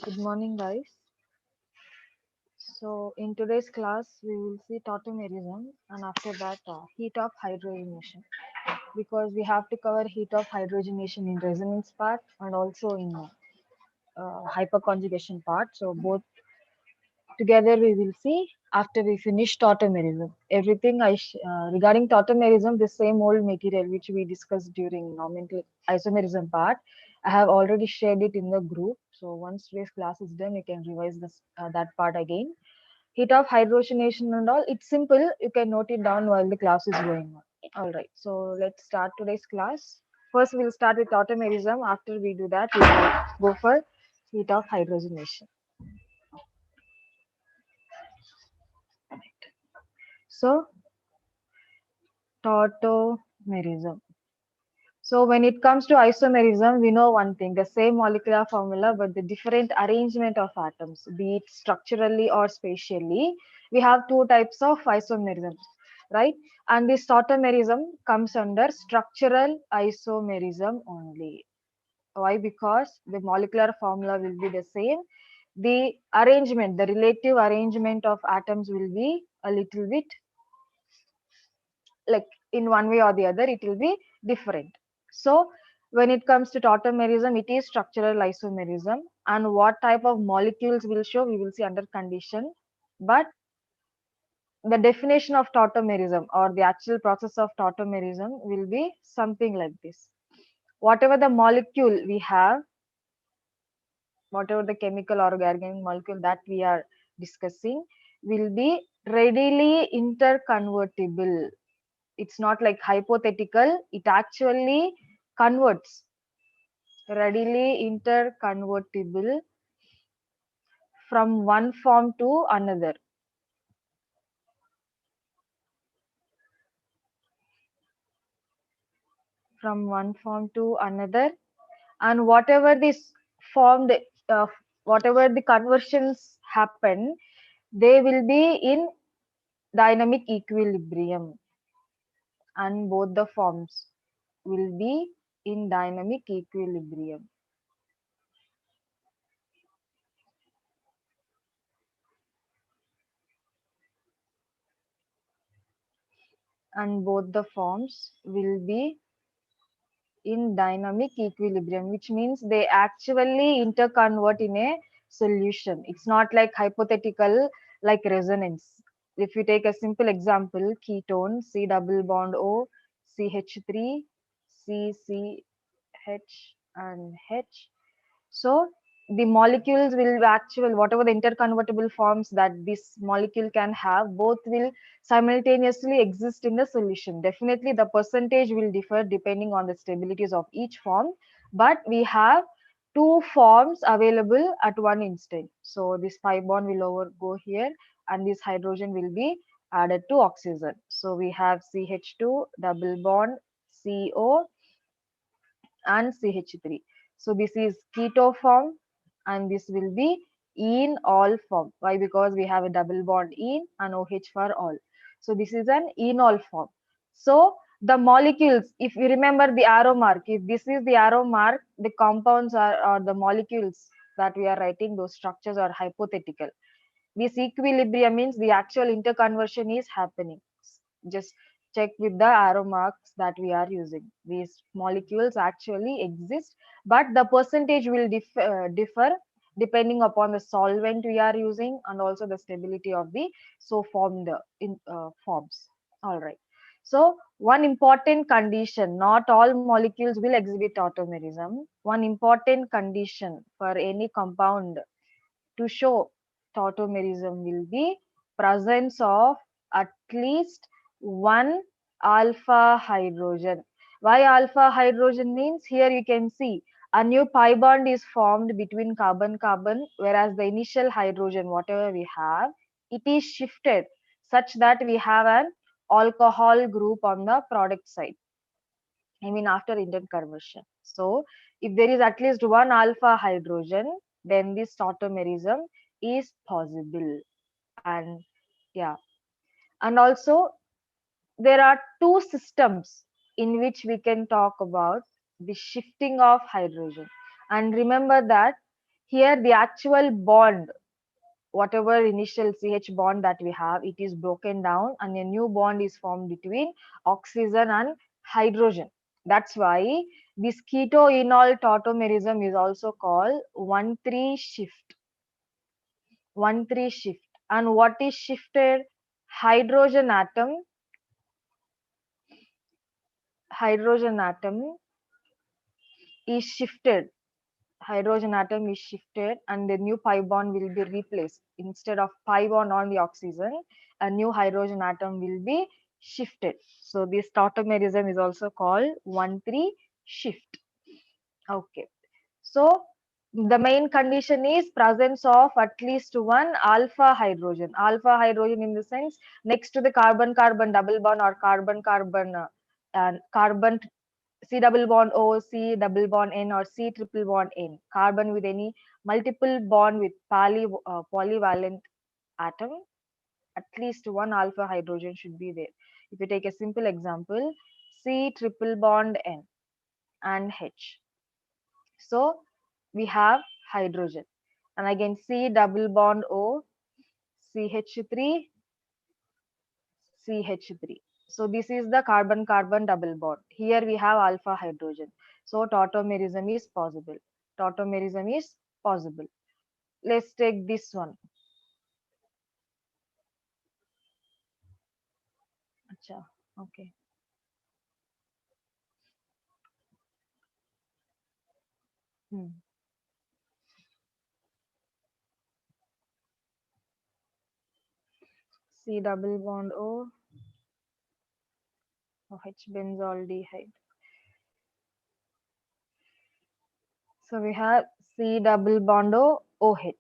Good morning, guys. So, in today's class, we will see tautomerism and after that, heat of hydrogenation because we have to cover heat of hydrogenation in resonance part and also in hyperconjugation part. So, both together we will see after we finish tautomerism. Everything regarding tautomerism, the same old material which we discussed during nomenclature isomerism part, I have already shared it in the group. So, once today's class is done, you can revise that part again. Heat of hydrogenation and all, it's simple. You can note it down while the class is going on. All right, so let's start today's class. First, we'll start with tautomerism. After we do that, we'll go for heat of hydrogenation. So, tautomerism. So, when it comes to isomerism, we know one thing, the same molecular formula, but the different arrangement of atoms, be it structurally or spatially. We have two types of isomerism, right? And this tautomerism comes under structural isomerism only. Why? Because the molecular formula will be the same. The arrangement, the relative arrangement of atoms will be a little bit like in one way or the other, it will be different. So, when it comes to tautomerism, it is structural isomerism. And what type of molecules will show, we will see under condition. But the definition of tautomerism or the actual process of tautomerism will be something like this. Whatever the molecule we have, whatever the chemical or organic molecule that we are discussing, will be readily interconvertible. It's not like hypothetical, it actually converts, readily interconvertible from one form to another. From one form to another, and whatever this formed, uh, whatever the conversions happen, they will be in dynamic equilibrium, and both the forms will be in dynamic equilibrium. And both the forms will be in dynamic equilibrium, which means they actually interconvert in a solution. It's not like hypothetical, like resonance. If you take a simple example, ketone, C double bond O, CH3, CCH and H. So the molecules will actual whatever the interconvertible forms that this molecule can have, both will simultaneously exist in the solution. Definitely the percentage will differ depending on the stabilities of each form, but we have two forms available at one instant. So this pi bond will over go here and this hydrogen will be added to oxygen. So we have CH2 double bond CO and CH3. So this is keto form and this will be enol form. Why? Because we have a double bond in and OH for all. So this is an enol form. So the molecules, if you remember the arrow mark, if this is the arrow mark, the compounds are or the molecules that we are writing, those structures are hypothetical. This equilibrium means the actual interconversion is happening. Just check with the arrow marks that we are using. These molecules actually exist, but the percentage will differ depending upon the solvent we are using and also the stability of the so formed forms. All right. So one important condition, not all molecules will exhibit tautomerism. One important condition for any compound to show tautomerism will be presence of at least one alpha hydrogen. Why alpha hydrogen means? Here you can see a new pi bond is formed between carbon carbon, whereas the initial hydrogen whatever we have, it is shifted such that we have an alcohol group on the product side. I mean after interconversion. So if there is at least one alpha hydrogen, then this tautomerism is possible. And yeah, and also there are two systems in which we can talk about the shifting of hydrogen. And remember that Here the actual bond, whatever initial CH bond that we have, it is broken down and a new bond is formed between oxygen and hydrogen. That's why this keto-enol tautomerism is also called 1,3 shift. 1,3 shift. And what is shifted? Hydrogen atom. Hydrogen atom is shifted. Hydrogen atom is shifted and the new pi bond will be replaced. Instead of pi bond on the oxygen, a new hydrogen atom will be shifted. So this tautomerism is also called 1,3 shift. Okay. So the main condition is presence of at least one alpha hydrogen. Alpha hydrogen in the sense next to the carbon-carbon double bond or carbon-carbon and carbon C double bond O, C double bond N or C triple bond N. Carbon with any multiple bond with polyvalent atom. At least one alpha hydrogen should be there. If you take a simple example, C triple bond N and H. So we have hydrogen. And again C double bond O, CH3, CH3. So this is the carbon-carbon double bond. Here we have alpha hydrogen. So tautomerism is possible. Tautomerism is possible. Let's take this one. Acha, okay. Hmm. C double bond O, OH benzaldehyde. So we have C double bond O, OH.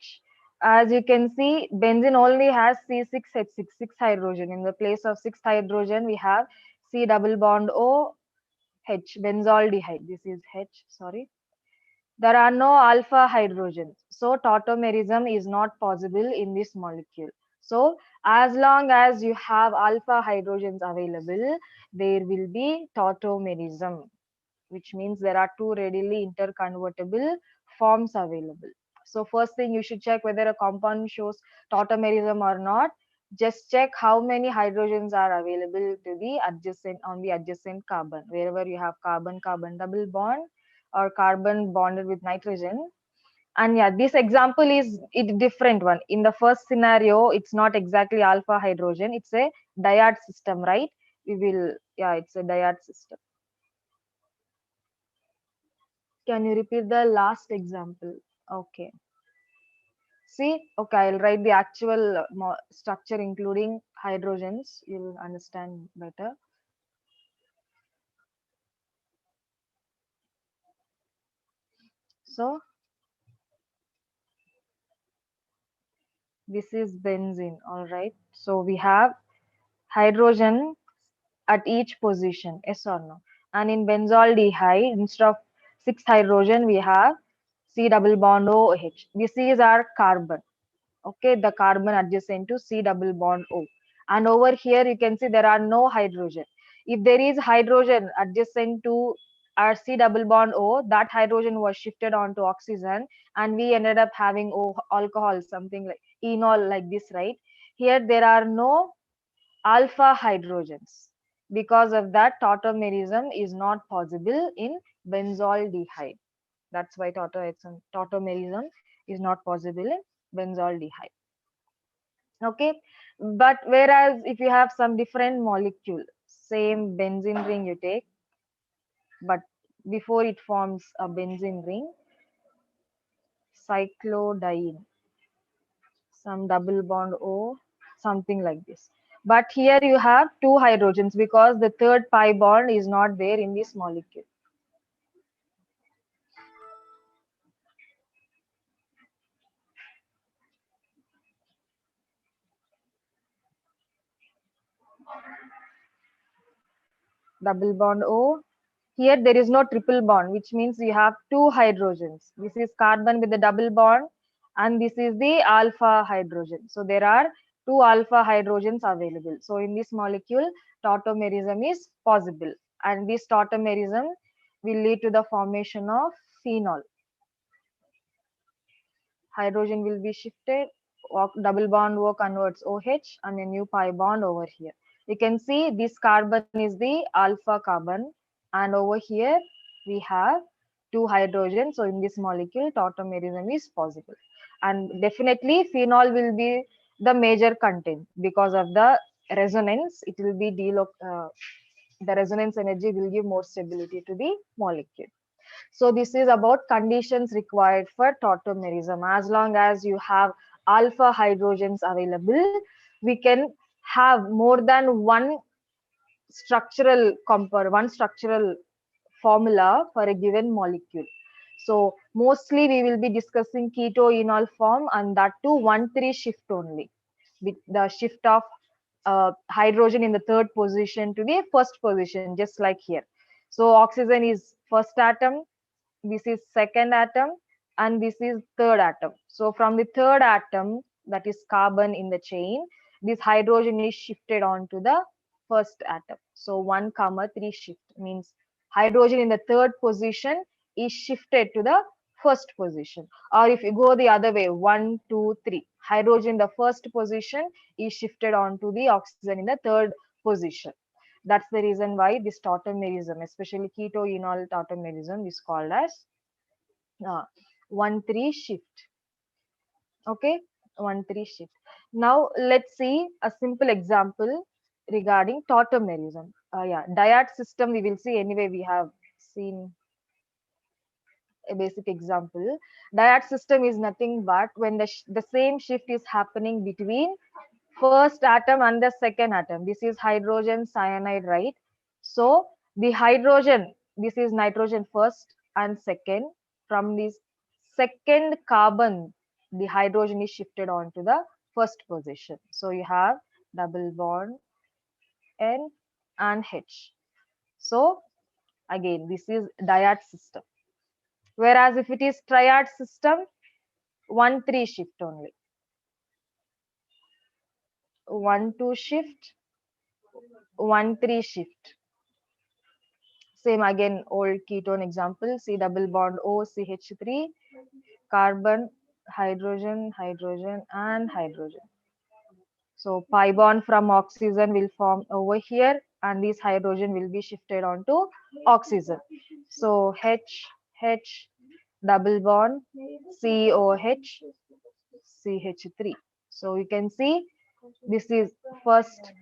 As you can see, benzene only has C6H6, 6 hydrogen. In the place of 6 hydrogen, we have C double bond O, H, benzaldehyde. This is H, sorry. There are no alpha hydrogens. So tautomerism is not possible in this molecule. So as long as you have alpha hydrogens available, there will be tautomerism, which means there are two readily interconvertible forms available. So first thing you should check whether a compound shows tautomerism or not. Just check how many hydrogens are available to the adjacent on the adjacent carbon. Wherever you have carbon-carbon double bond or carbon bonded with nitrogen. And yeah, this example is it different one. In the first scenario, it's not exactly alpha hydrogen, it's a diad system, right? We will, yeah, it's a diad system. Can you repeat the last example? Okay. See, okay, I'll write the actual structure including hydrogens. You'll understand better. So, this is benzene, all right. So, we have hydrogen at each position, yes or no? And in benzaldehyde, instead of 6 hydrogen, we have C double bond OH. This is our carbon. Okay, the carbon adjacent to C double bond O. And over here you can see there are no hydrogen. If there is hydrogen adjacent to our C double bond O, that hydrogen was shifted onto oxygen and we ended up having O alcohol, something like enol like this, right? Here there are no alpha hydrogens. Because of that, tautomerism is not possible in benzaldehyde. That's why tautomerism is not possible in benzaldehyde. Okay, but whereas if you have some different molecule, same benzene ring you take, but before it forms a benzene ring, cyclodiene, some double bond O, something like this. But here you have two hydrogens because the third pi bond is not there in this molecule. Double bond O. Here there is no triple bond, which means you have two hydrogens. This is carbon with the double bond and this is the alpha hydrogen. So there are two alpha hydrogens available. So in this molecule, tautomerism is possible and this tautomerism will lead to the formation of phenol. hydrogen will be shifted, double bond O converts OH and a new pi bond over here. You can see this carbon is the alpha carbon, and over here we have two hydrogens. So in this molecule, tautomerism is possible. And definitely phenol will be the major content because of the resonance. It will be the resonance energy will give more stability to the molecule. So this is about conditions required for tautomerism. As long as you have alpha hydrogens available, we can have more than one structural formula for a given molecule. So mostly we will be discussing keto-enol form, and that too 1,3 shift only, with the shift of hydrogen in the third position to the first position, just like here. So oxygen is first atom, this is second atom, and this is third atom. So from the third atom, that is carbon in the chain, this hydrogen is shifted onto the first atom. So 1 comma 3 shift means hydrogen in the third position is shifted to the first position. Or if you go the other way, 1 2 3, hydrogen in the first position is shifted onto the oxygen in the third position. That's the reason why this tautomerism, especially keto-enol tautomerism, is called as uh, 1,3 shift. Okay, 1,3 shift. Now let's see a simple example regarding tautomerism. Yeah, diet system we will see anyway. We have seen a basic example. Diet system is nothing but when the same shift is happening between first atom and the second atom. This is hydrogen cyanide, right? So the hydrogen, this is nitrogen first and second. From this second carbon, the hydrogen is shifted onto the first position. So you have double bond N and H. So again, this is diet system. Whereas if it is triad system, 1,3 shift only. 1,2 shift, 1,3 shift. Same again, old ketone example, C double bond O, CH3, carbon, hydrogen, hydrogen, and hydrogen. So pi bond from oxygen will form over here, and this hydrogen will be shifted onto oxygen. So H, double bond, COH, CH3. So you can see this is first,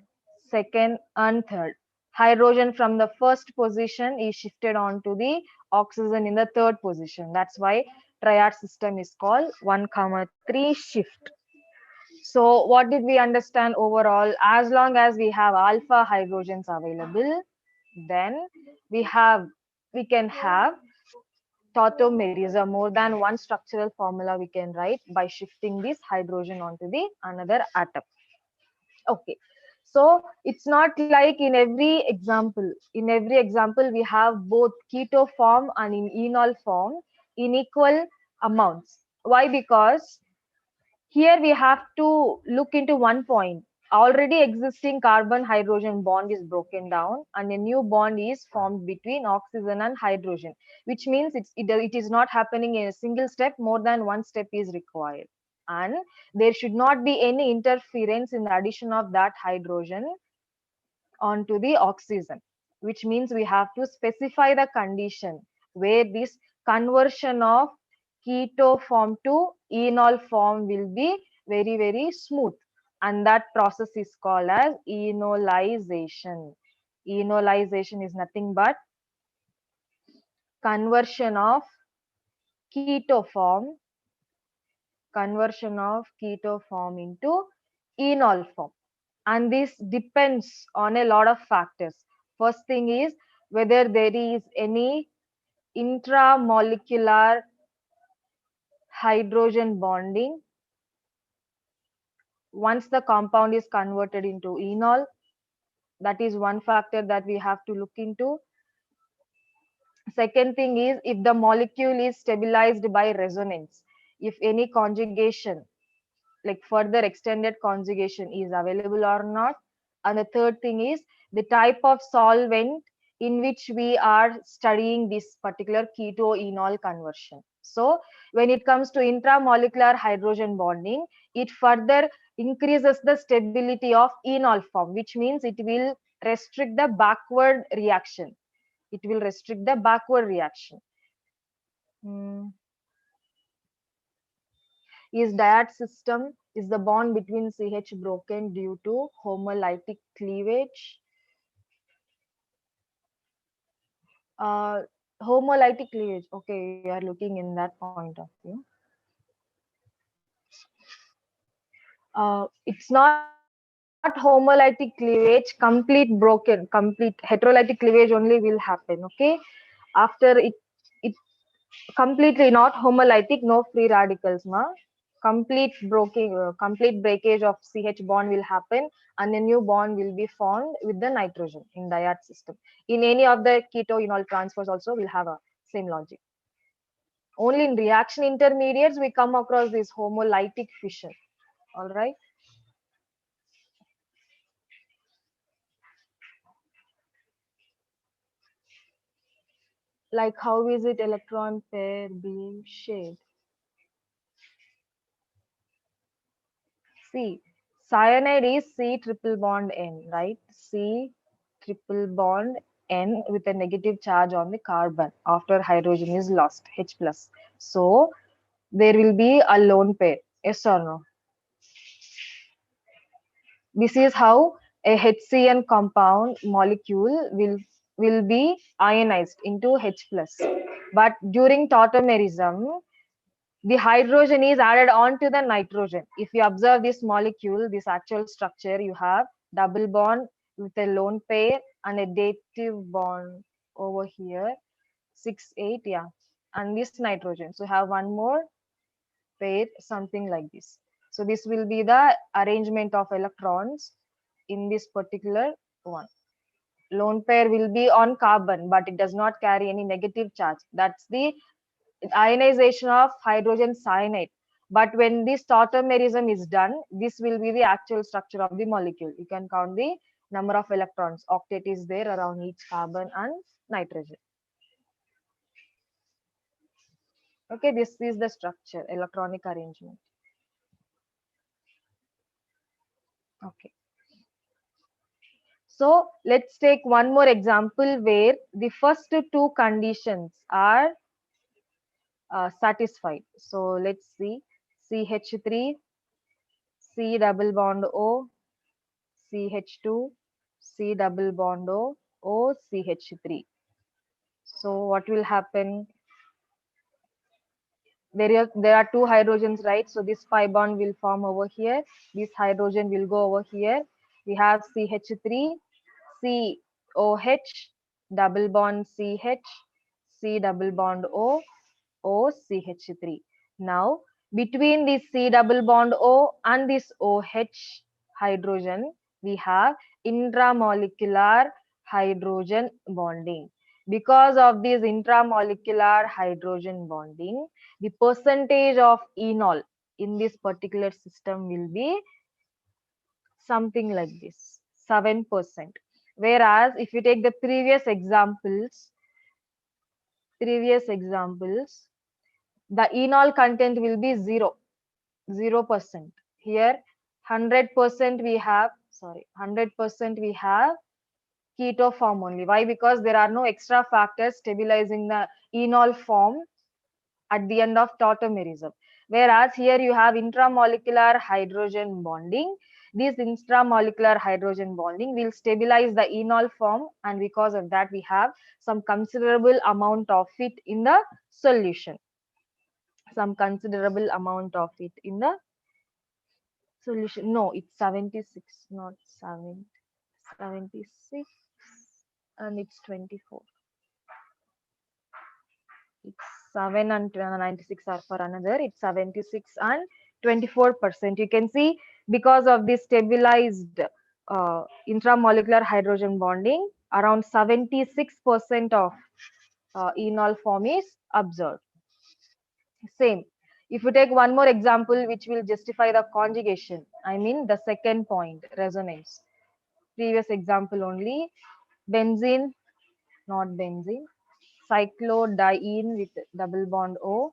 second, and third. Hydrogen from the first position is shifted onto the oxygen in the third position. That's why triad system is called 1 comma 3 shift. So what did we understand overall? As long as we have alpha hydrogens available, then we can have tautomerism. More than one structural formula we can write by shifting this hydrogen onto the another atom. Okay, so it's not like in every example we have both keto form and in enol form in equal amounts. Why? Because here we have to look into one point. Already existing carbon hydrogen bond is broken down and a new bond is formed between oxygen and hydrogen, which means it is not happening in a single step, more than one step is required. And there should not be any interference in the addition of that hydrogen onto the oxygen, which means we have to specify the condition where this conversion of keto form to enol form will be very, very smooth. And that process is called as enolization. Enolization is nothing but conversion of keto form, conversion of keto form into enol form. And this depends on a lot of factors. First thing is whether there is any intramolecular hydrogen bonding once the compound is converted into enol. That is one factor that we have to look into. Second thing is if the molecule is stabilized by resonance, if any conjugation, like further extended conjugation, is available or not. And the third thing is the type of solvent in which we are studying this particular keto enol conversion. So when it comes to intramolecular hydrogen bonding, it further increases the stability of enol form, which means it will restrict the backward reaction. It will restrict the backward reaction. Hmm. Is diet system, is the bond between CH broken due to homolytic cleavage? Uh, Homolytic cleavage. Okay, you are looking in that point of view. It's not homolytic cleavage, complete broken, complete heterolytic cleavage only will happen. Okay, after it completely not homolytic, no free radicals, ma. Complete breakage of CH bond will happen, and a new bond will be formed with the nitrogen in diet system. In any of the keto enol transfers also will have a same logic. Only in reaction intermediates we come across this homolytic fission. All right. Like how is it electron pair being shared? See, cyanide is C triple bond N, right? C triple bond N with a negative charge on the carbon after hydrogen is lost, H plus. So there will be a lone pair. Yes or no? This is how a HCN compound molecule will be ionized into H plus. But during tautomerism, the hydrogen is added on to the nitrogen. If you observe this molecule, this actual structure, you have double bond with a lone pair and a dative bond over here, 6 8, yeah, and this nitrogen. So have one more pair, something like this. So this will be the arrangement of electrons in this particular one. Lone pair will be on carbon, but it does not carry any negative charge. That's the ionization of hydrogen cyanide. But when this tautomerism is done, this will be the actual structure of the molecule. You can count the number of electrons. Octet is there around each carbon and nitrogen. Okay, this is the structure, electronic arrangement. Okay. So let's take one more example where the first two conditions are satisfied. So let's see, CH3, C double bond O, CH2, C double bond O, O, CH3. So what will happen? There are two hydrogens, right? So this pi bond will form over here. This hydrogen will go over here. We have CH3, COH, double bond CH, C double bond O, O, CH3. Now, between this C double bond O and this OH hydrogen, we have intramolecular hydrogen bonding. Because of this intramolecular hydrogen bonding, the percentage of enol in this particular system will be something like this, 7%. Whereas if you take the previous examples, the enol content will be 0%. Here 100% we have, 100% we have keto form only. Why? Because there are no extra factors stabilizing the enol form at the end of tautomerism. Whereas here you have intramolecular hydrogen bonding. This intramolecular hydrogen bonding will stabilize the enol form, and because of that we have some considerable amount of it in the solution. Some considerable amount of it in the solution. No, it's 76, not 7. 76 and it's 24. It's 7 and 96 are for another. It's 76 and 24%. You can see because of this stabilized intramolecular hydrogen bonding, around 76% of enol form is observed. Same. If you take one more example which will justify the conjugation, I mean the second point, resonance. Previous example only, benzene, not benzene, cyclodiene with double bond O,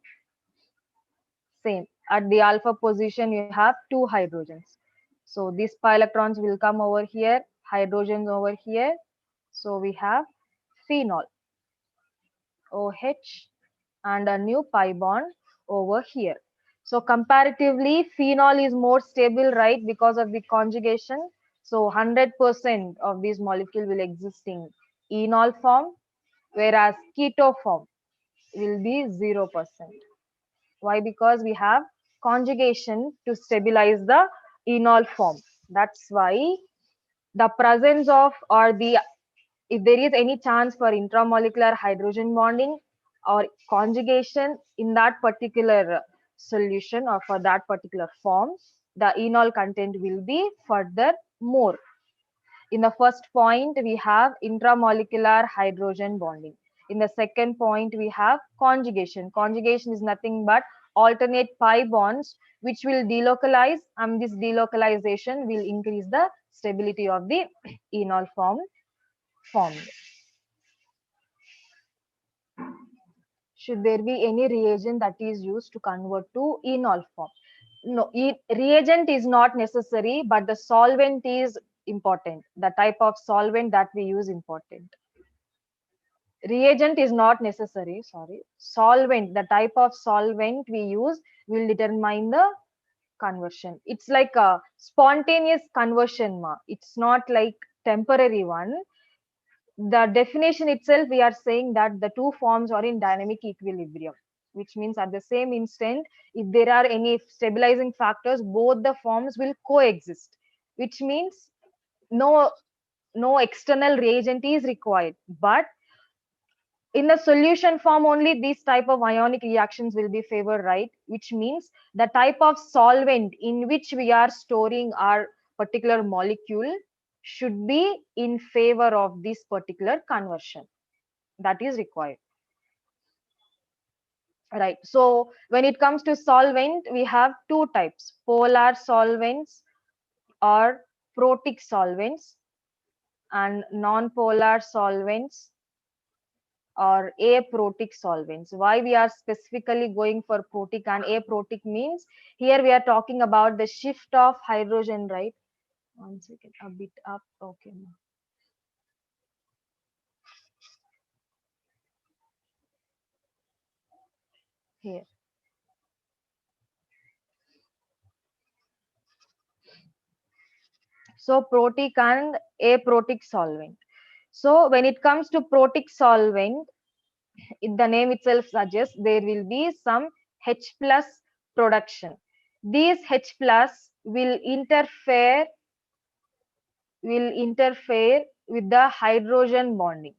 Same. At the alpha position, you have two hydrogens. So these pi electrons will come over here, hydrogens over here. So we have phenol, OH, and a new pi bond over here. So comparatively, phenol is more stable, right, because of the conjugation. So 100% of this molecule will exist in enol form, whereas keto form will be 0%. Why? Because we have conjugation to stabilize the enol form. That's why the presence of, or the, if there is any chance for intramolecular hydrogen bonding or conjugation in that particular solution or for that particular form, the enol content will be further more. In the first point, we have intramolecular hydrogen bonding. In the second point, we have conjugation. Conjugation is nothing but alternate pi bonds which will delocalize, and this delocalization will increase the stability of the enol formed. Should there be any reagent that is used to convert to enol form? No, reagent is not necessary, but the solvent is important. The type of solvent that we use important. Reagent is not necessary, sorry. Solvent, the type of solvent we use will determine the conversion. It's like a spontaneous conversion, ma. It's not like temporary one. The definition itself, we are saying that the two forms are in dynamic equilibrium, which means at the same instant, if there are any stabilizing factors, both the forms will coexist, which means no no external reagent is required. But in the solution form only, these type of ionic reactions will be favored, right? Which means the type of solvent in which we are storing our particular molecule should be in favor of this particular conversion that is required, right? So when it comes to solvent, we have two types: polar solvents or protic solvents, and non-polar solvents or aprotic solvents. Why we are specifically going for protic and aprotic means, here we are talking about the shift of hydrogen, right? One second, a bit up. Okay. Here. So protic and aprotic solvent. So when it comes to protic solvent, the name itself suggests there will be some H plus production. These H plus will interfere with the hydrogen bonding,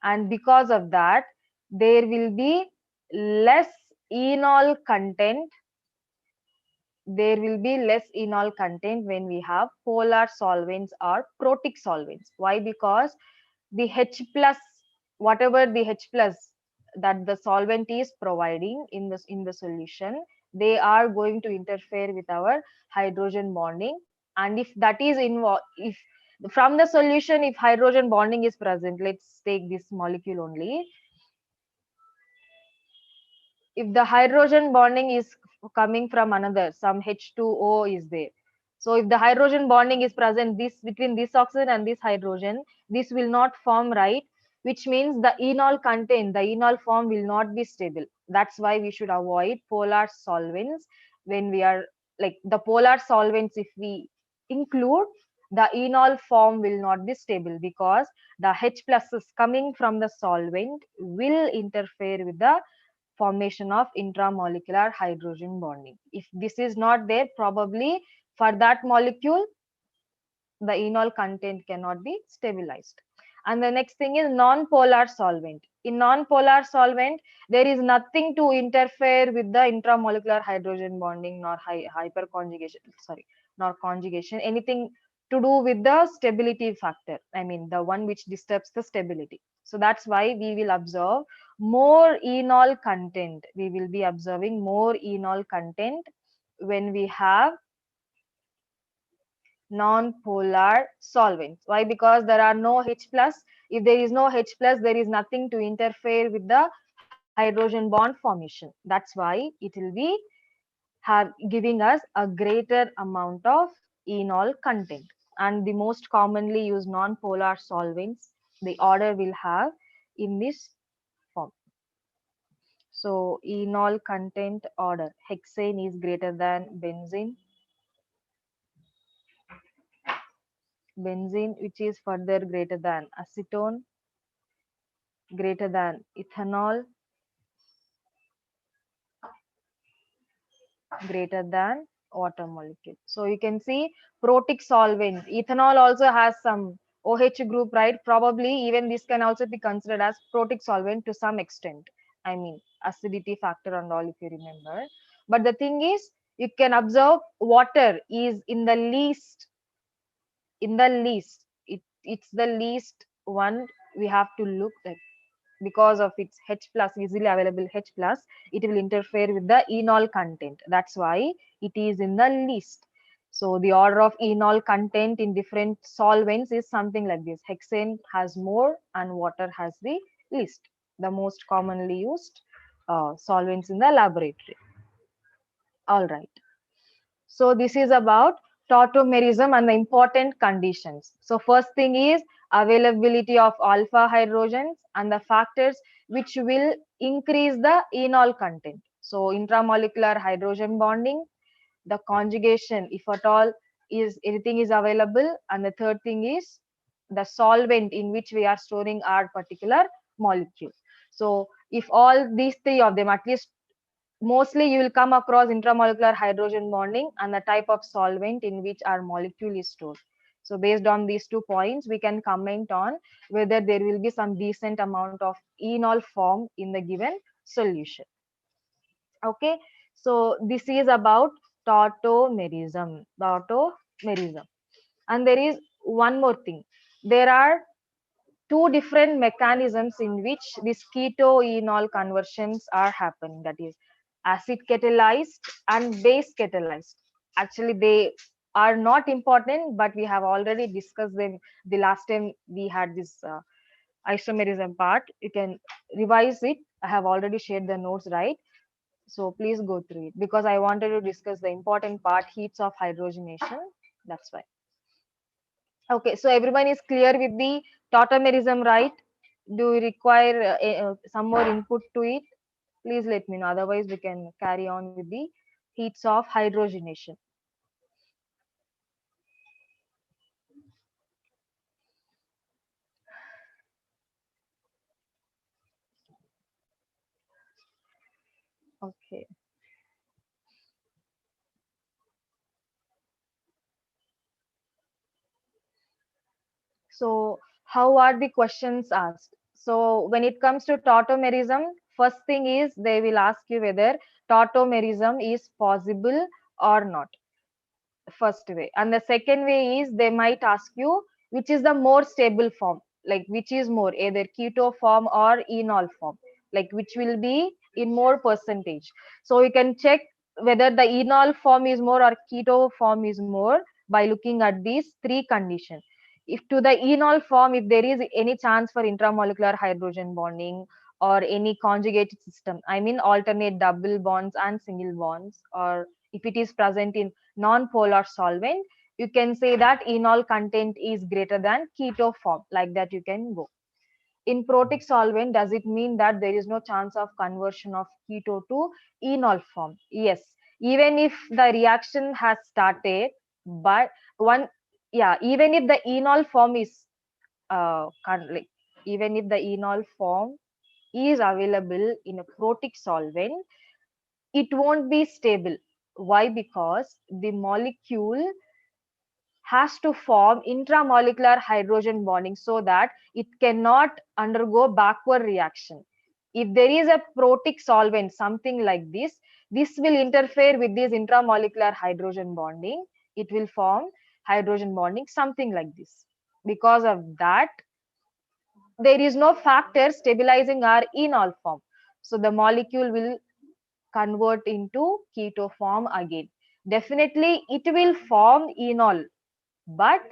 and because of that there will be less enol content. There will be less enol content when we have polar solvents or protic solvents. Why? Because the H plus, whatever the H plus that the solvent is providing in the solution, they are going to interfere with our hydrogen bonding. And if that is involved, if from the solution, if hydrogen bonding is present, let's take this molecule only. If the hydrogen bonding is coming from another, some H2O is there. So if the hydrogen bonding is present this between this oxygen and this hydrogen, this will not form, right? Which means the enol content, the enol form will not be stable. That's why we should avoid polar solvents when we are, like, the polar solvents, if we include, the enol form will not be stable because the H pluses coming from the solvent will interfere with the formation of intramolecular hydrogen bonding. If this is not there, probably for that molecule, the enol content cannot be stabilized. And the next thing is non-polar solvent. In non-polar solvent, there is nothing to interfere with the intramolecular hydrogen bonding, nor hyperconjugation, sorry, nor conjugation, anything to do with the stability factor. I mean, the one which disturbs the stability. So that's why we will observe more enol content. We will be observing more enol content when we have non-polar solvents. Why? Because there are no H plus. If there is no H plus, there is nothing to interfere with the hydrogen bond formation. That's why it will be giving us a greater amount of enol content. And the most commonly used non-polar solvents, the order will have in this form. So enol content order, hexane is greater than benzene, which is further greater than acetone, greater than ethanol, greater than water molecule. So you can see protic solvents. Ethanol also has some OH group, right? Probably even this can also be considered as protic solvent to some extent. I mean, acidity factor and all, if you remember. But the thing is, you can observe water is in the least. It's the least one we have to look at because of its H plus, easily available H plus, it will interfere with the enol content. That's why it is in the list. So the order of enol content in different solvents is something like this. Hexane has more and water has the least. The most commonly used solvents in the laboratory. All right. So this is about tautomerism and the important conditions. So first thing is availability of alpha hydrogens and the factors which will increase the enol content. So intramolecular hydrogen bonding, the conjugation, if at all is anything is available, and the third thing is the solvent in which we are storing our particular molecule. So if all these three of them, at least mostly you will come across intramolecular hydrogen bonding and the type of solvent in which our molecule is stored. So based on these 2 points, we can comment on whether there will be some decent amount of enol form in the given solution. Okay, so this is about tautomerism. Tautomerism. And there is one more thing. There are two different mechanisms in which these keto-enol conversions are happening. That is acid catalyzed and base catalyzed. Actually, they are not important, but we have already discussed them the last time we had this isomerism part. You can revise it. I have already shared the notes, right? So please go through it because I wanted to discuss the important part, heats of hydrogenation. That's why. Okay, so everyone is clear with the tautomerism, right? Do you require some more input to it? Please let me know. Otherwise, we can carry on with the heats of hydrogenation. Okay. So, how are the questions asked? So, when it comes to tautomerism, first thing is they will ask you whether tautomerism is possible or not. First way, and the second way is they might ask you which is the more stable form, like which is more, either keto form or enol form, like which will be in more percentage. So you can check whether the enol form is more or keto form is more by looking at these three conditions. If to the enol form, if there is any chance for intramolecular hydrogen bonding or any conjugated system, I mean alternate double bonds and single bonds, or if it is present in non-polar solvent, you can say that enol content is greater than keto form. Like that you can go. In protic solvent, does it mean that there is no chance of conversion of keto to enol form? Yes. Even if the reaction has started, but one, yeah, even if the enol form is like, even if the enol form is available in a protic solvent, it won't be stable. Why? Because the molecule has to form intramolecular hydrogen bonding so that it cannot undergo backward reaction. If there is a protic solvent, something like this will interfere with this intramolecular hydrogen bonding. It will form hydrogen bonding, something like this. Because of that, there is no factor stabilizing our enol form. So the molecule will convert into keto form again. Definitely, it will form enol, but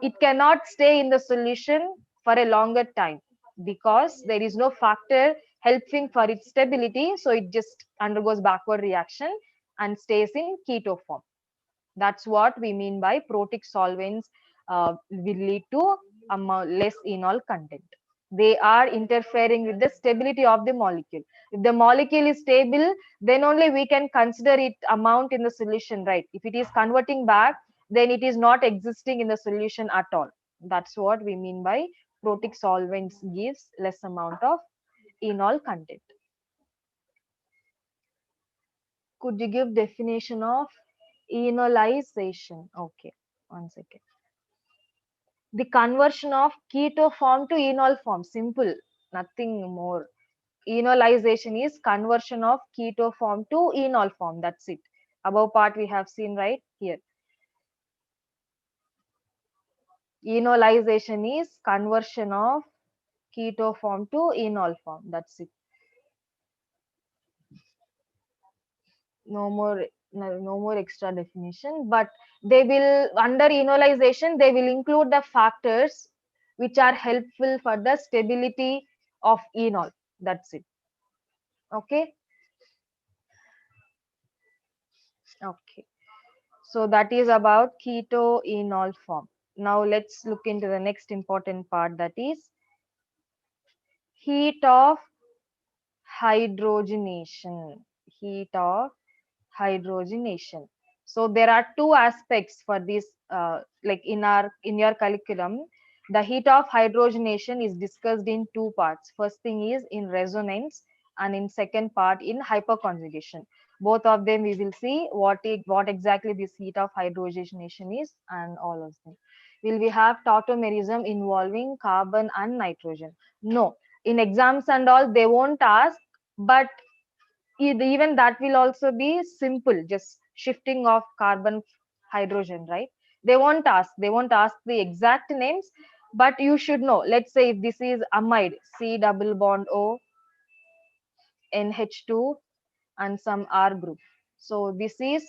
it cannot stay in the solution for a longer time because there is no factor helping for its stability. So it just undergoes backward reaction and stays in keto form. That's what we mean by protic solvents will lead to less enol content. They are interfering with the stability of the molecule. If the molecule is stable, then only we can consider it amount in the solution, right? If it is converting back, then it is not existing in the solution at all. That's what we mean by protic solvents gives less amount of enol content. Could you give definition of enolization? Okay, one second. The conversion of keto form to enol form. Simple, nothing more. Enolization is conversion of keto form to enol form. That's it. Above part we have seen right here. Enolization is conversion of keto form to enol form. That's it. No more extra definition, but they will, under enolization, they will include the factors which are helpful for the stability of enol. That's it. Okay. Okay. So that is about keto enol form. Now let's look into the next important part, that is heat of hydrogenation. Heat of hydrogenation. So there are two aspects for this, like in your curriculum. The heat of hydrogenation is discussed in two parts. First thing is in resonance, and in second part in hyperconjugation. Both of them we will see what exactly this heat of hydrogenation is, and all of them. Will we have tautomerism involving carbon and nitrogen? No. In exams and all they won't ask, but even that will also be simple, just shifting of carbon hydrogen, right? They won't ask the exact names, but you should know. Let's say if this is amide, C double bond O, NH2, and some R group. So this is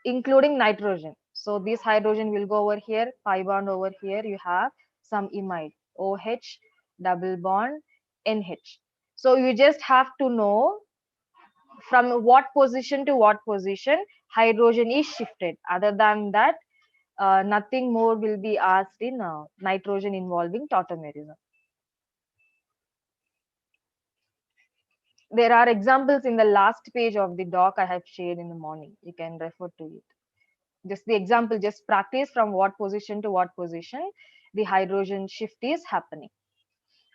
including nitrogen. So this hydrogen will go over here, pi bond over here, you have some imide, OH double bond NH. So you just have to know from what position to what position hydrogen is shifted. Other than that, nothing more will be asked in nitrogen involving tautomerism. There are examples in the last page of the doc I have shared in the morning. You can refer to it. Just the example, just practice from what position to what position the hydrogen shift is happening.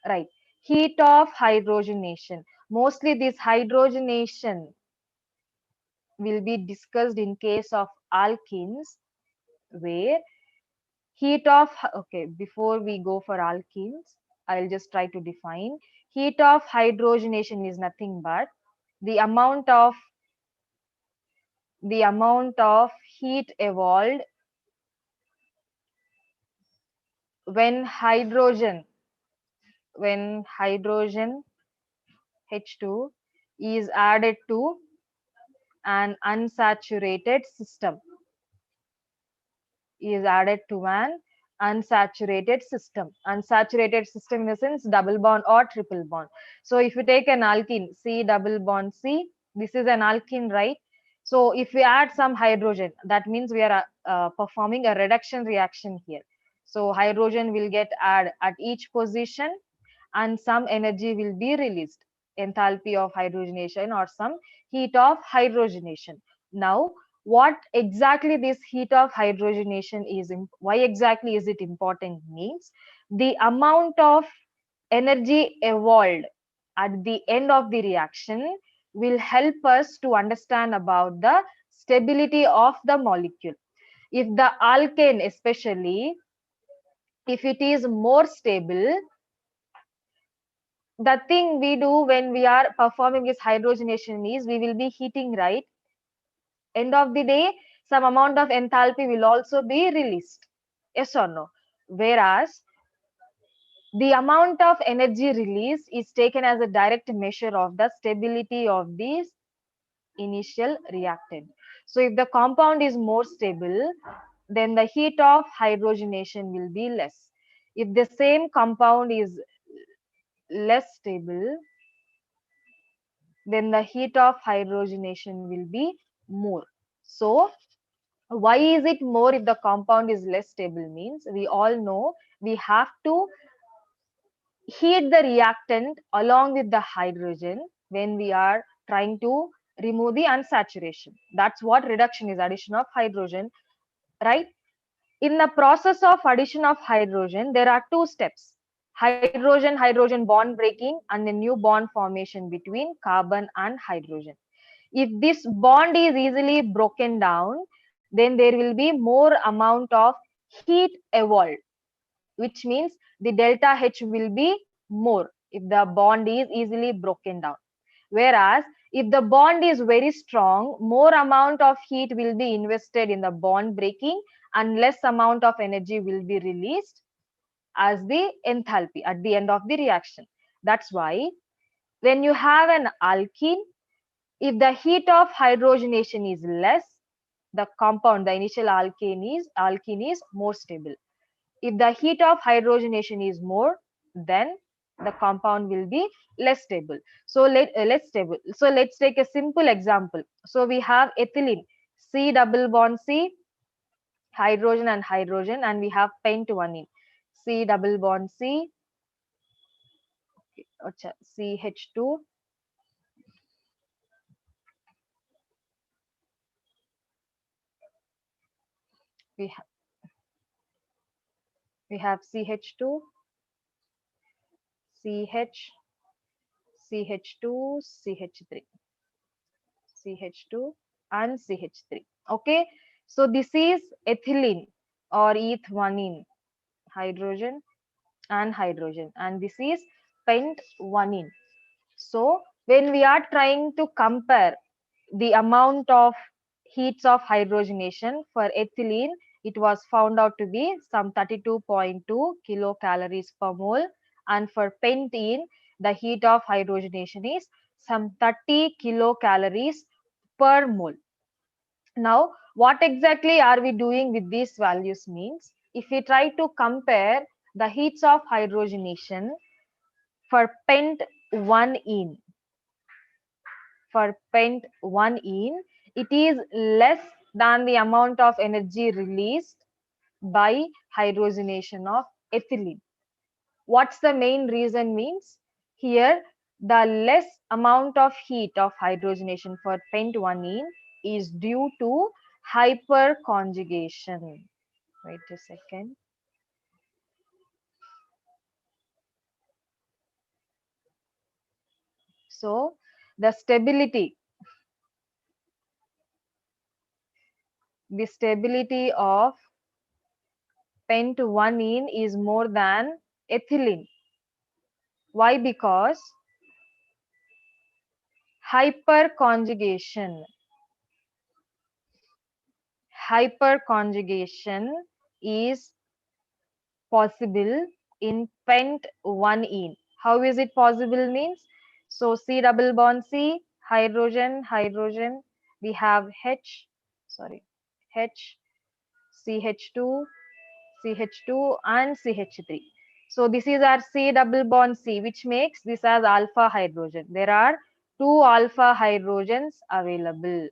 Right. Heat of hydrogenation. Mostly this hydrogenation will be discussed in case of alkenes, where heat of, okay, before we go for alkenes, I'll just try to define. Heat of hydrogenation is nothing but the amount of heat evolved when hydrogen H2 is added to an unsaturated system. Unsaturated system. Unsaturated system in the sense double bond or triple bond. So if you take an alkene, C double bond C, this is an alkene, right? So if we add some hydrogen, that means we are performing a reduction reaction here. So hydrogen will get added at each position and some energy will be released, enthalpy of hydrogenation or some heat of hydrogenation. Now what exactly this heat of hydrogenation is, why exactly is it important, means the amount of energy evolved at the end of the reaction will help us to understand about the stability of the molecule. If the alkane, especially if it is more stable, the thing we do when we are performing this hydrogenation is we will be heating, right? End of the day, some amount of enthalpy will also be released. Yes or no? Whereas the amount of energy released is taken as a direct measure of the stability of this initial reactant. So if the compound is more stable, then the heat of hydrogenation will be less. If the same compound is less stable, then the heat of hydrogenation will be more. So why is it more if the compound is less stable? Means we all know we have to heat the reactant along with the hydrogen when we are trying to remove the unsaturation. That's what reduction is, addition of hydrogen, right? In the process of addition of hydrogen, there are two steps: hydrogen hydrogen bond breaking and a new bond formation between carbon and hydrogen. If this bond is easily broken down, then there will be more amount of heat evolved, which means the delta H will be more if the bond is easily broken down. Whereas if the bond is very strong, more amount of heat will be invested in the bond breaking and less amount of energy will be released as the enthalpy at the end of the reaction. That's why when you have an alkene, if the heat of hydrogenation is less, the compound, the initial alkene is more stable. If the heat of hydrogenation is more, then the compound will be less stable. So let's take a simple example. So we have ethylene, C double bond C, hydrogen and hydrogen, and we have pent-1ene, C double bond C, CH2. We ha we have CH2, CH, CH2, CH3, CH2 and CH3. Okay, so this is ethylene or eth1ene, hydrogen and hydrogen, and this is pent-1ene. So when we are trying to compare the amount of heats of hydrogenation for ethylene, it was found out to be some 32.2 kilocalories per mole, and for pentene the heat of hydrogenation is some 30 kilocalories per mole. Now what exactly are we doing with these values? Means if we try to compare the heats of hydrogenation for pent-1ene, it is less than the amount of energy released by hydrogenation of ethylene. What's the main reason? Means here the less amount of heat of hydrogenation for pent-1ene is due to hyperconjugation. Wait a second. So the stability of pent-1ene is more than ethylene. Why? Because hyperconjugation hyperconjugation is possible in pent-1ene. How is it possible? Means so C double bond C, hydrogen hydrogen, we have H, sorry, H, CH2, CH2 and CH3. So this is our C double bond C, which makes this as alpha hydrogen. There are two alpha hydrogens available.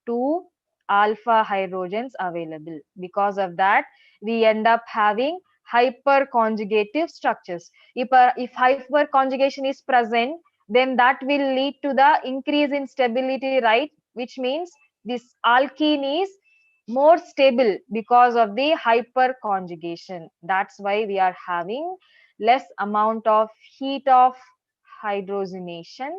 Two alpha hydrogens available. Because of that, we end up having hyperconjugative structures. If hyperconjugation is present, then that will lead to the increase in stability, right? Which means this alkene is more stable because of the hyperconjugation. That's why we are having less amount of heat of hydrogenation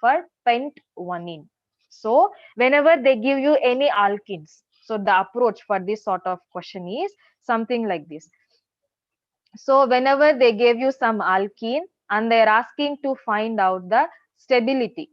for pent-1ene. So whenever they give you any alkenes, so the approach for this sort of question is something like this. So whenever they gave you some alkene and they're asking to find out the stability,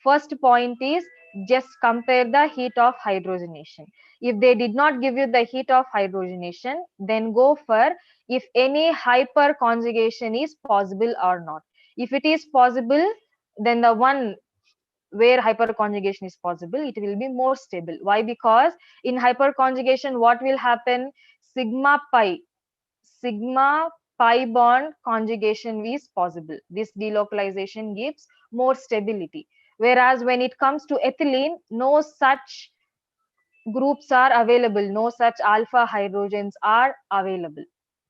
first point is just compare the heat of hydrogenation. If they did not give you the heat of hydrogenation, then go for if any hyperconjugation is possible or not. If it is possible, then the one where hyperconjugation is possible, it will be more stable. Why? Because in hyperconjugation, what will happen? Sigma pi pi bond conjugation is possible. This delocalization gives more stability. Whereas when it comes to ethylene, no such groups are available, no such alpha hydrogens are available.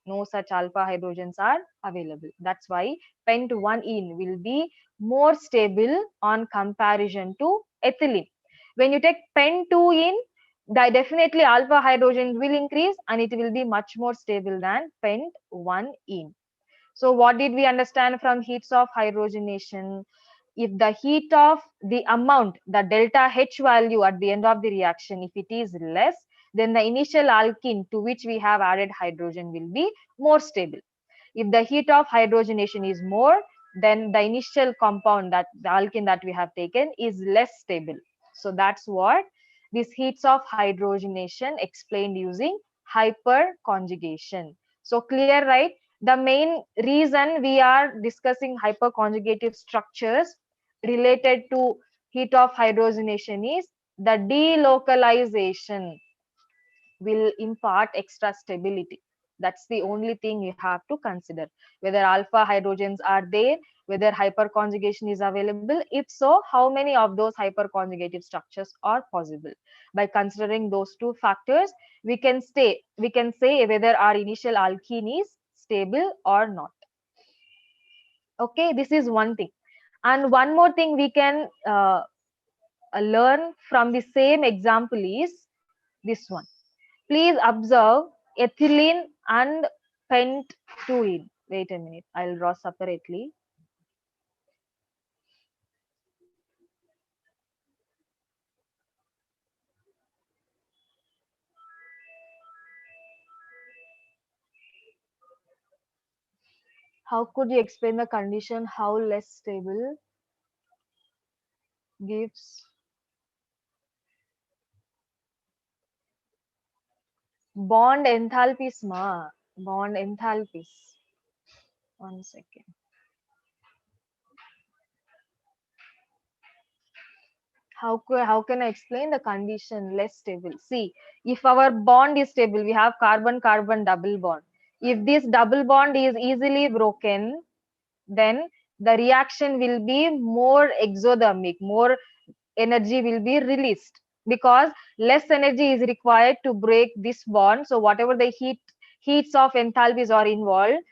No such alpha hydrogens are available. That's why pent 1-ene will be more stable on comparison to ethylene. When you take pent 2-ene, definitely alpha hydrogens will increase and it will be much more stable than pent 1-ene. So what did we understand from heats of hydrogenation? If the heat of the amount, the delta H value at the end of the reaction, if it is less, then the initial alkene to which we have added hydrogen will be more stable. If the heat of hydrogenation is more, then the initial compound, that the alkene that we have taken, is less stable. So that's what these heats of hydrogenation explained using hyperconjugation. So clear, right? The main reason we are discussing hyperconjugative structures related to heat of hydrogenation is the delocalization will impart extra stability. That's the only thing you have to consider. Whether alpha hydrogens are there, whether hyperconjugation is available. If so, how many of those hyperconjugative structures are possible? By considering those two factors, we can say whether our initial alkene is stable or not. Okay, this is one thing. And one more thing we can learn from the same example is this one. Please observe ethylene and pent-2-ene. Wait a minute, I'll draw separately. How could you explain the condition how less stable gives bond enthalpies ma? Bond enthalpies. One second. How can I explain the condition less stable? See, if our bond is stable, we have carbon-carbon double bond. If this double bond is easily broken, then the reaction will be more exothermic, more energy will be released because less energy is required to break this bond. So whatever the heats of enthalpies are involved,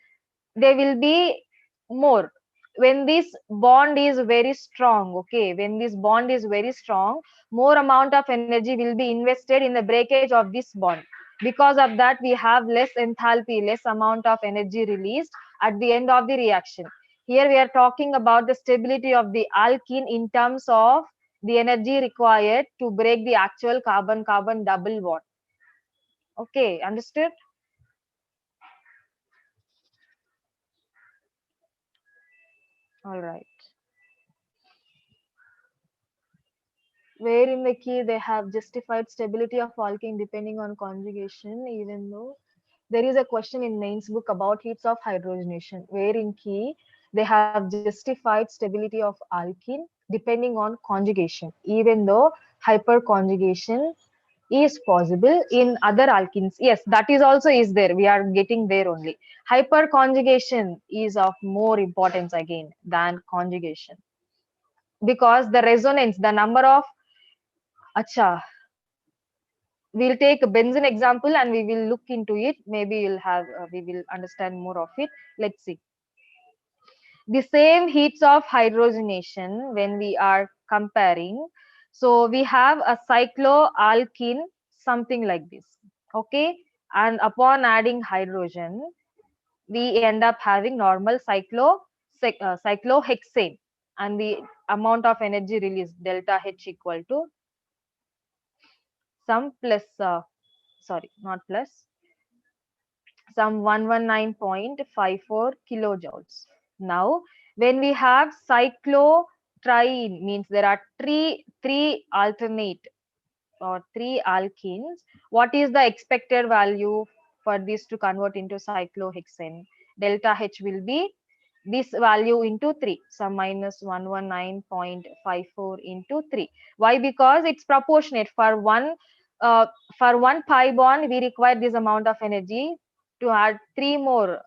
they will be more. When this bond is very strong, okay, when this bond is very strong, more amount of energy will be invested in the breakage of this bond. Because of that, we have less enthalpy, less amount of energy released at the end of the reaction. Here we are talking about the stability of the alkene in terms of the energy required to break the actual carbon-carbon double bond. Okay, understood? All right. Where in the key they have justified stability of alkene depending on conjugation, even though there is a question in Main's book about heats of hydrogenation, where in key they have justified stability of alkene depending on conjugation, even though hyperconjugation is possible in other alkenes. Yes, that is also is there. We are getting there only. Hyperconjugation is of more importance again than conjugation because the resonance, the number of acha, we'll take a benzene example and we will look into it. Maybe you'll have we will understand more of it. Let's see. The same heats of hydrogenation when we are comparing. So we have a cycloalkene, something like this. Okay. And upon adding hydrogen, we end up having normal cyclohexane. And the amount of energy released delta H equal to some plus, sorry, not plus, some 119.54 kilojoules. Now, when we have cyclotriene, means there are three alternate or three alkenes, what is the expected value for this to convert into cyclohexane? Delta H will be this value into 3, some minus 119.54 into 3. Why? Because it's proportionate. Uh, for one pi bond, we require this amount of energy. To add 3 more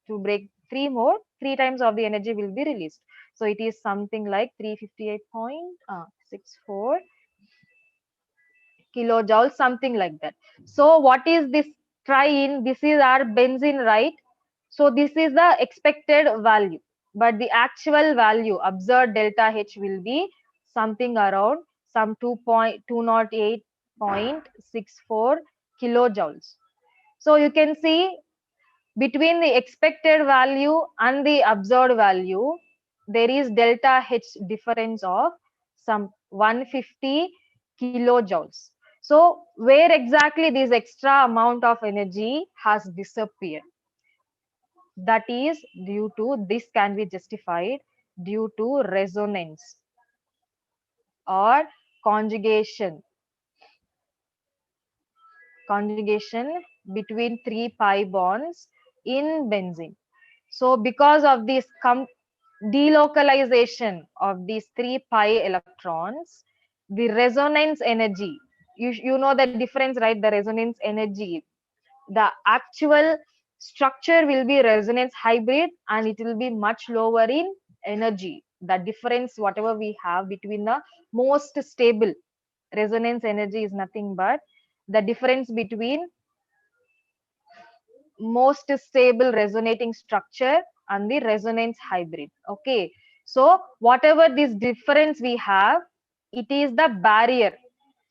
To break 3 more, 3 times of the energy will be released. So it is something like 358.64 kilojoules, something like that. So what is this triene? This is our benzene, right? So this is the expected value, but the actual value observed delta H will be something around some 2.208.64 kilojoules. So you can see between the expected value and the observed value, there is delta H difference of some 150 kilojoules. So where exactly this extra amount of energy has disappeared? That is due to, this can be justified due to resonance or conjugation conjugation between 3 pi bonds in benzene. So because of this delocalization of these 3 pi electrons, the resonance energy, you know the difference, right? The resonance energy, the actual structure will be resonance hybrid and it will be much lower in energy. The difference whatever we have between the most stable resonance energy is nothing but the difference between most stable resonating structure and the resonance hybrid. Okay, so whatever this difference we have, it is the barrier,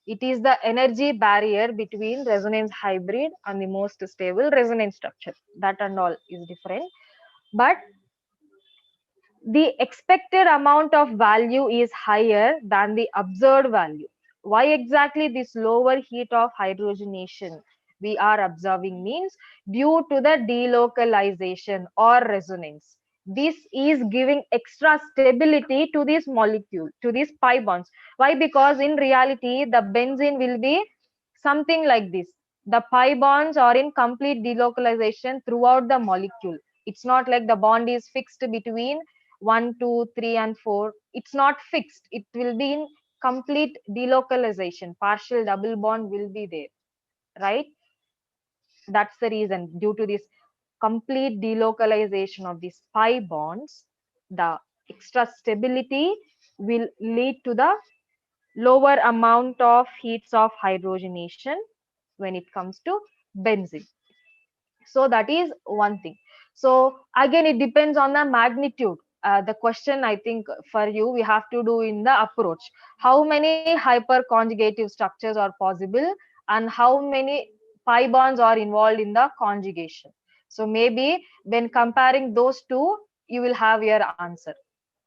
it is the energy barrier between resonance hybrid and the most stable resonance structure. That and all is different, but the expected amount of value is higher than the observed value. Why exactly this lower heat of hydrogenation we are observing means due to the delocalization or resonance. This is giving extra stability to this molecule, to these pi bonds. Why? Because in reality, the benzene will be something like this. The pi bonds are in complete delocalization throughout the molecule. It's not like the bond is fixed between 1, 2, 3, and 4. It's not fixed. It will be in complete delocalization. Partial double bond will be there, right? That's the reason. Due to this complete delocalization of these pi bonds, the extra stability will lead to the lower amount of heats of hydrogenation when it comes to benzene. So that is one thing. So again, it depends on the magnitude. The question I think for you we have to do in the approach, how many hyperconjugative structures are possible and how many pi bonds are involved in the conjugation. So maybe when comparing those two, you will have your answer.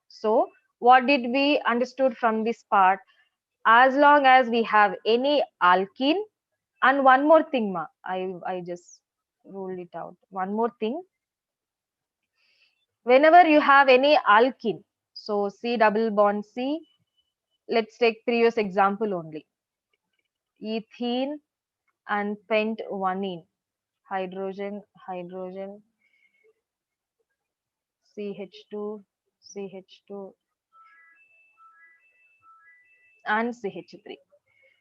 So what did we understood from this part? As long as we have any alkene, and one more thing, ma, I just ruled it out. One more thing, whenever you have any alkene, so C double bond C, let's take previous example only, ethene and pent-1ene, hydrogen, hydrogen, CH2, CH2, and CH3.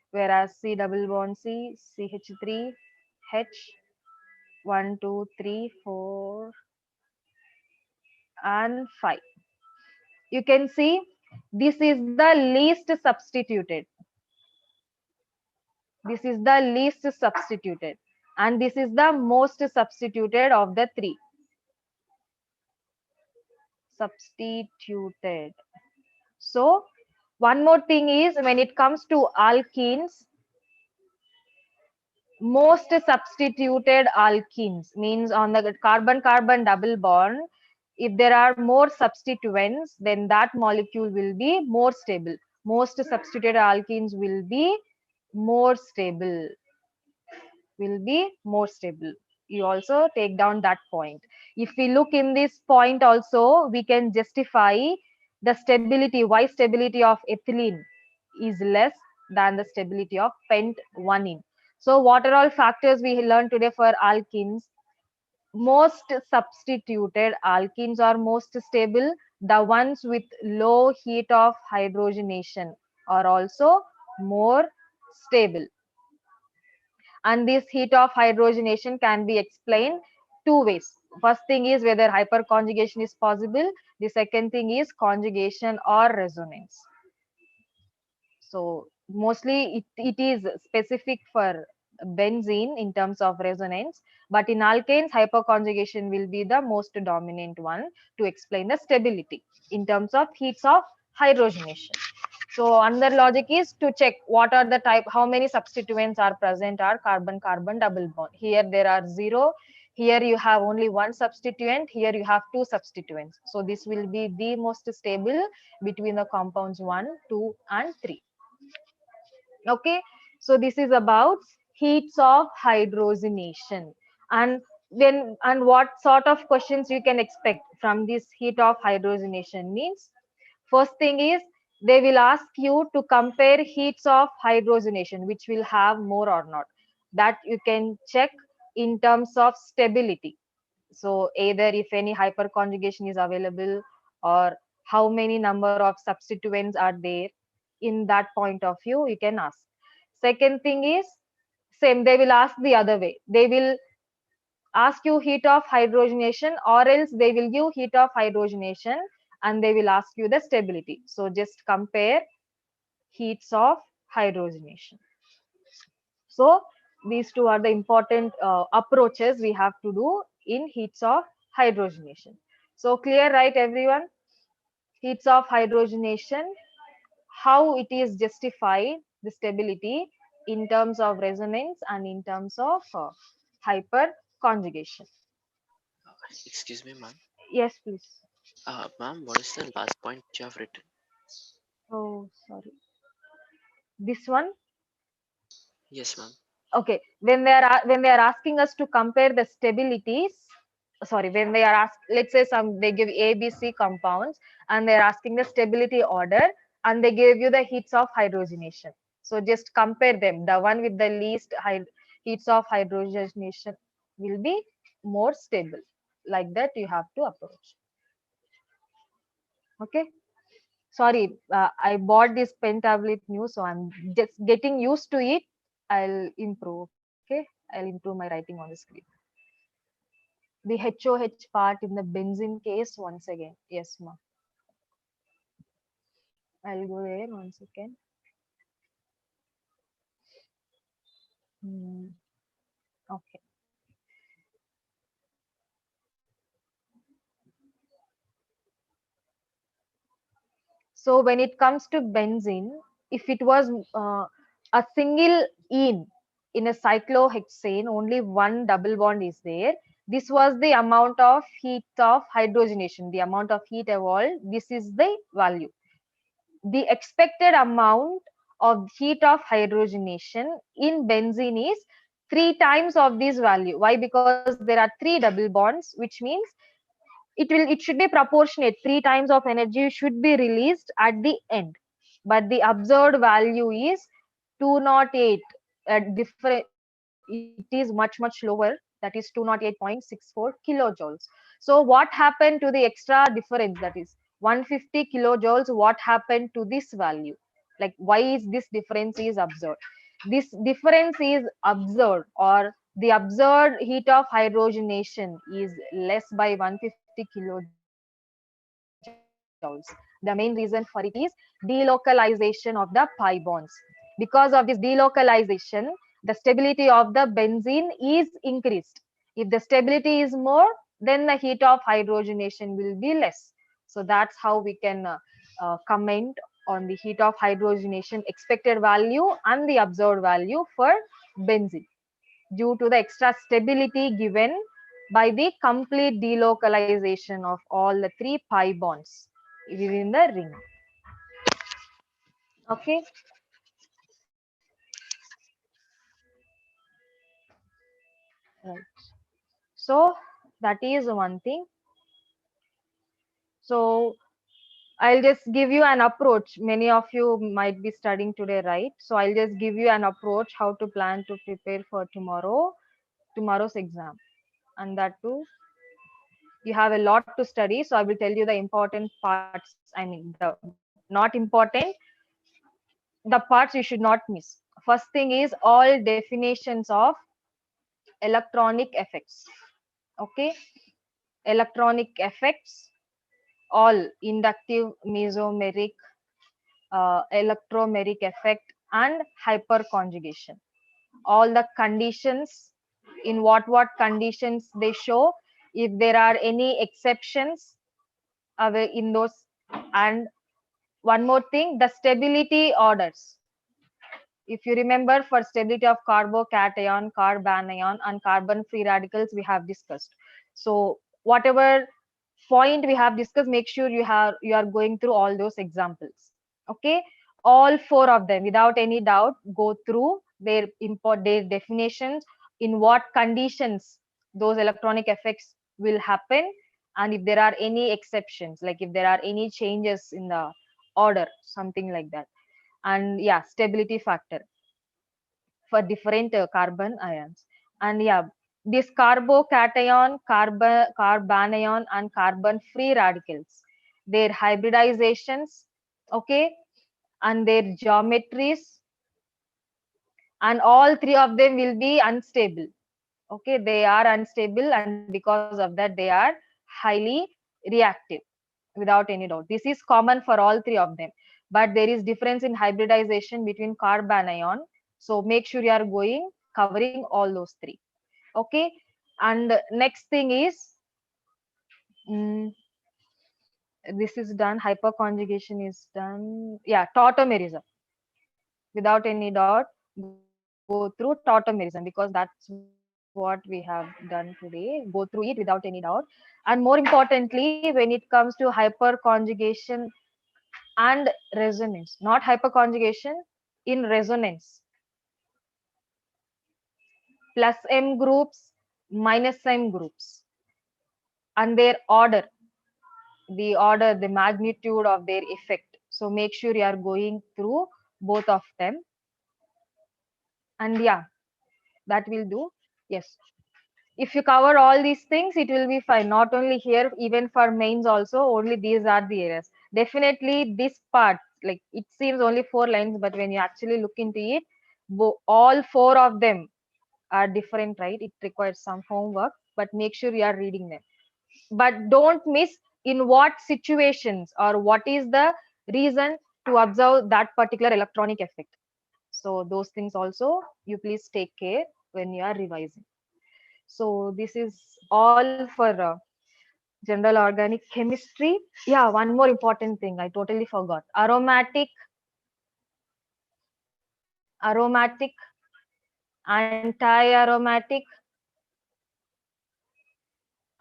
Whereas C double bond C, CH3, H, 1, 2, 3, 4, and 5. You can see this is the least substituted. This is the least substituted. And this is the most substituted of the three. Substituted. So, one more thing is when it comes to alkenes, most substituted alkenes means on the carbon-carbon double bond, if there are more substituents, then that molecule will be more stable. Most substituted alkenes will be more stable, will be more stable. You also take down that point. If we look in this point also, we can justify the stability, why stability of ethylene is less than the stability of pent-1ene. So what are all factors we learned today for alkenes? Most substituted alkenes are most stable. The ones with low heat of hydrogenation are also more stable. And this heat of hydrogenation can be explained two ways. First thing is whether hyperconjugation is possible. The second thing is conjugation or resonance. So mostly it is specific for benzene in terms of resonance, but in alkanes, hyperconjugation will be the most dominant one to explain the stability in terms of heats of hydrogenation. So another logic is to check what are the type, how many substituents are present are carbon-carbon double bond. Here there are zero. Here you have only one substituent. Here you have two substituents. So this will be the most stable between the compounds 1, 2, and 3. Okay, so this is about heats of hydrogenation, and what sort of questions you can expect from this heat of hydrogenation means, first thing is they will ask you to compare heats of hydrogenation which will have more or not, that you can check in terms of stability. So either if any hyperconjugation is available, or how many number of substituents are there. In that point of view you can ask. Second thing is same, they will ask the other way, they will ask you heat of hydrogenation, or else they will give heat of hydrogenation and they will ask you the stability. So just compare heats of hydrogenation. So these two are the important approaches we have to do in heats of hydrogenation. So clear, right, everyone? Heats of hydrogenation, how it is justified, the stability in terms of resonance and in terms of hyperconjugation. Excuse me, ma'am. Yes, please. Ma'am, what is the last point you have written? Oh, sorry. This one. Yes, ma'am. Okay, when they are asking us to compare the stabilities, sorry, when they are asked, let's say some they give ABC compounds and they're asking the stability order, and they give you the heats of hydrogenation. So just compare them, the one with the least heats of hydrogenation will be more stable. Like that you have to approach. Okay, sorry, I bought this pen tablet new, so I'm just getting used to it. I'll improve. Okay, I'll improve my writing on the screen. The HOH part in the benzene case once again. Yes, ma. I'll go there one second. Hmm, okay. So when it comes to benzene, if it was a single ene in a cyclohexane, only one double bond is there. This was the amount of heat of hydrogenation, the amount of heat evolved. This is the value. The expected amount of heat of hydrogenation in benzene is 3 times of this value. Why? Because there are 3 double bonds, which means it should be proportionate. 3 times of energy should be released at the end, but the observed value is 208. Different, it is much lower, that is 208.64 kilojoules. So what happened to the extra difference, that is 150 kilojoules? What happened to this value? Like, why is this difference is observed? This difference is observed, or the observed heat of hydrogenation is less by 150 kilojoules. The main reason for it is delocalization of the pi bonds. Because of this delocalization, the stability of the benzene is increased. If the stability is more, then the heat of hydrogenation will be less. So that's how we can comment on the heat of hydrogenation expected value and the observed value for benzene, due to the extra stability given by the complete delocalization of all the 3 pi bonds within the ring. Okay, right. So that is one thing. So I'll just give you an approach. Many of you might be studying today, right? So I'll just give you an approach how to plan to prepare for tomorrow's exam. And that too, you have a lot to study. So I will tell you the important parts. I mean, the not important, the parts you should not miss. First thing is all definitions of electronic effects. Okay. electronic effects, all inductive, mesomeric, electromeric effect, and hyperconjugation. All the conditions, in what conditions they show, if there are any exceptions in those. And one more thing, the stability orders. If you remember, for stability of carbocation, carbanion, and carbon free radicals, we have discussed. So whatever point we have discussed, make sure you are going through all those examples. Okay, all four of them without any doubt, go through their definitions, in what conditions those electronic effects will happen, and if there are any exceptions, like if there are any changes in the order, something like that. And yeah, stability factor for different carbon ions. And yeah, this carbocation, carbanion, and carbon free radicals, their hybridizations, okay, and their geometries, and all three of them will be unstable. Okay, they are unstable, and because of that they are highly reactive, without any doubt. This is common for all three of them, but there is difference in hybridization between carbanion. So make sure you are going covering all those three. Okay, and next thing is, mm, this is done. Hyperconjugation is done. Yeah, tautomerism. Without any doubt, go through tautomerism, because that's what we have done today. Go through it without any doubt. And more importantly, when it comes to hyperconjugation and resonance, not hyperconjugation, in resonance, plus M groups, minus M groups, and their order, the magnitude of their effect. So make sure you are going through both of them. And yeah, that will do. Yes. If you cover all these things, it will be fine. Not only here, even for mains also, only these are the areas. Definitely this part, like it seems only 4 lines, but when you actually look into it, all four of them are different, right? It requires some homework, but make sure you are reading them. But don't miss in what situations or what is the reason to observe that particular electronic effect. So those things also you please take care when you are revising. So this is all for general organic chemistry. Yeah, one more important thing I totally forgot: aromatic, anti-aromatic,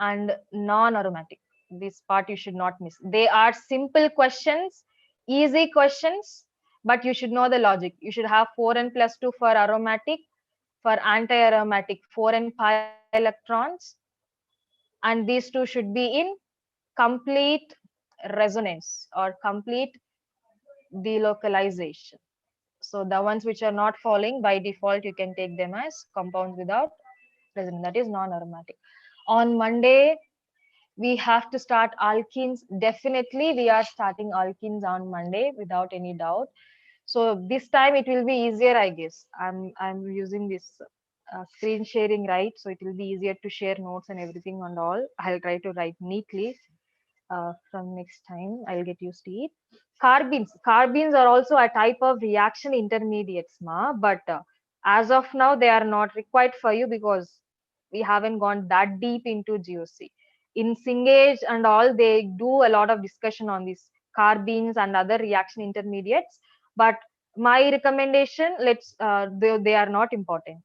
and non-aromatic. This part you should not miss. They are simple questions, easy questions, but you should know the logic. You should have 4n plus 2 for aromatic, for anti-aromatic 4n pi electrons, and these two should be in complete resonance or complete delocalization. So the ones which are not following, by default you can take them as compounds without resonance, that is non-aromatic. On Monday we have to start alkenes. Definitely we are starting alkenes on Monday without any doubt. So this time it will be easier, I guess. I'm using this screen sharing, right? So it will be easier to share notes and everything and all. I'll try to write neatly. From next time I'll get used to it. Carbenes are also a type of reaction intermediates, ma, but as of now they are not required for you because we haven't gone that deep into GOC. In Singage and all, they do a lot of discussion on these carbenes and other reaction intermediates, but my recommendation, they are not important.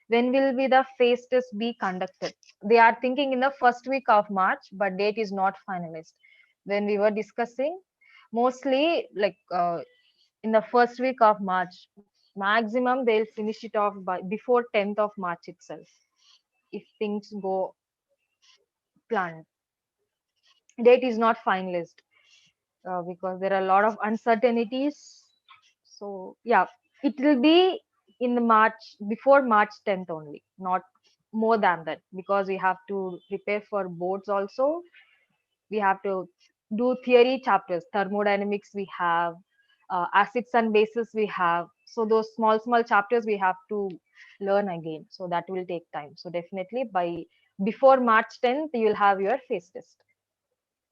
When will be the phase test be conducted? They are thinking in the first week of March, but date is not finalized. When we were discussing, mostly like in the first week of March, maximum they'll finish it off by before 10th of March itself, if things go planned. Date is not finalized because there are a lot of uncertainties. So yeah, it will be in the March, before March 10th only, not more than that, because we have to prepare for boards also. We have to do theory chapters, thermodynamics we have, acids and bases we have. So those small chapters we have to learn again. So that will take time. So definitely by before March 10th, you will have your face test.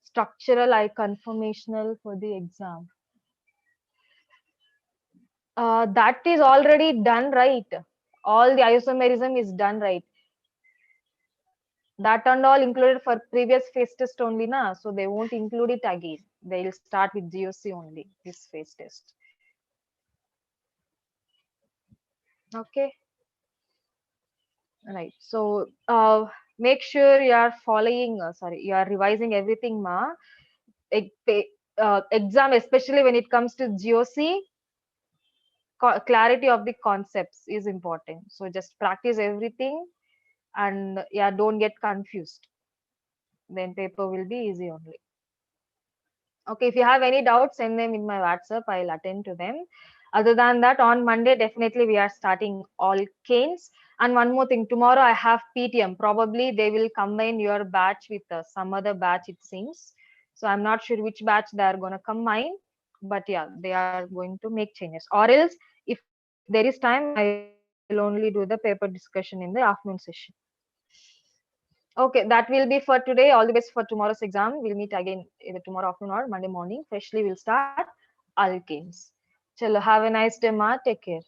Structural I conformational for the exam. That is already done, right? All the isomerism is done, right? That and all included for previous phase test only, na? So they won't include it again. They will start with GOC only, this phase test. Okay, right. So make sure you are following, you are revising everything, ma. Exam, especially when it comes to GOC, clarity of the concepts is important. So just practice everything and yeah, don't get confused. Then paper will be easy only. Okay, if you have any doubts, send them in my WhatsApp. I'll attend to them. Other than that, on Monday, definitely we are starting all canes. And one more thing, tomorrow I have PTM. Probably they will combine your batch with some other batch, it seems. So I'm not sure which batch they are going to combine. But yeah, they are going to make changes. Or else, if there is time, I will only do the paper discussion in the afternoon session. Okay, that will be for today. All the best for tomorrow's exam. We'll meet again either tomorrow afternoon or Monday morning. Freshly, we'll start alkanes. Chalo, have a nice day, ma. Take care.